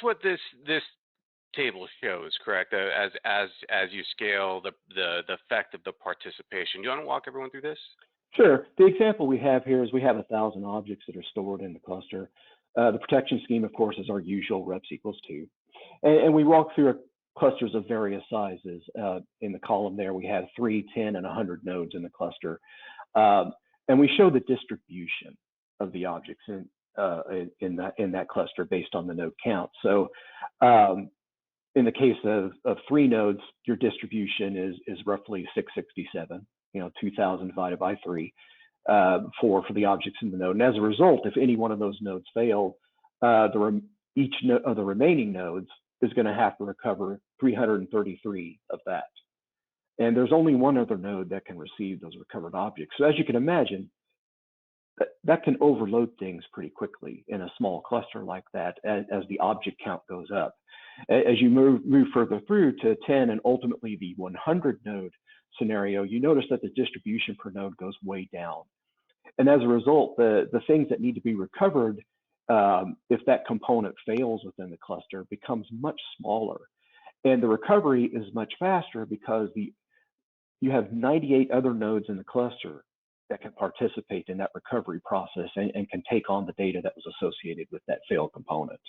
what this table shows, correct? As you scale the effect of the participation. You want to walk everyone through this? Sure. The example we have here is we have 1,000 objects that are stored in the cluster. The protection scheme, of course, is our usual reps equals 2. And we walk through clusters of various sizes. In the column there, we have 3, 10, and 100 nodes in the cluster. And we show the distribution of the objects in that cluster based on the node count. So in the case of 3 nodes, your distribution is roughly 667, 2,000 divided by 3 for the objects in the node. And as a result, if any one of those nodes fail, each of the remaining nodes is going to have to recover 333 of that. And there's only one other node that can receive those recovered objects. So as you can imagine, that can overload things pretty quickly in a small cluster like that as the object count goes up. As you move further through to 10 and ultimately the 100 node scenario, you notice that the distribution per node goes way down. And as a result, the things that need to be recovered if that component fails within the cluster becomes much smaller. And the recovery is much faster because you have 98 other nodes in the cluster that can participate in that recovery process and can take on the data that was associated with that failed component.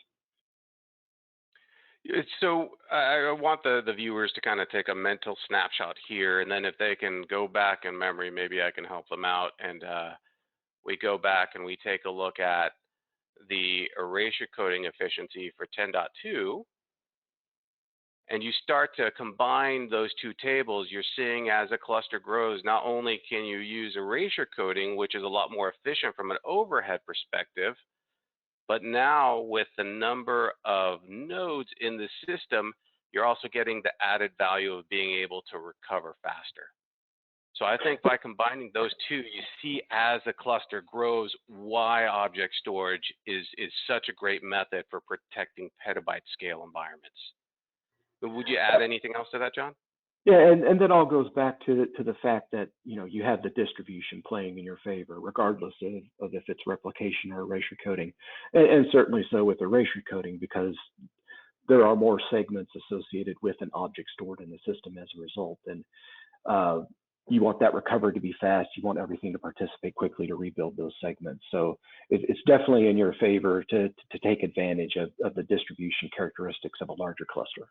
So I want the viewers to kind of take a mental snapshot here, and then if they can go back in memory, maybe I can help them out. And we go back and we take a look at the erasure coding efficiency for 10.2, and you start to combine those two tables, you're seeing as a cluster grows, not only can you use erasure coding, which is a lot more efficient from an overhead perspective, but now with the number of nodes in the system, you're also getting the added value of being able to recover faster. So I think by combining those two, you see as a cluster grows why object storage is such a great method for protecting petabyte scale environments. Would you add anything else to that, John? Yeah, and that all goes back to the fact that you have the distribution playing in your favor, regardless of if it's replication or erasure coding, and certainly so with erasure coding because there are more segments associated with an object stored in the system as a result. And you want that recovery to be fast. You want everything to participate quickly to rebuild those segments. So it's definitely in your favor to take advantage of the distribution characteristics of a larger cluster.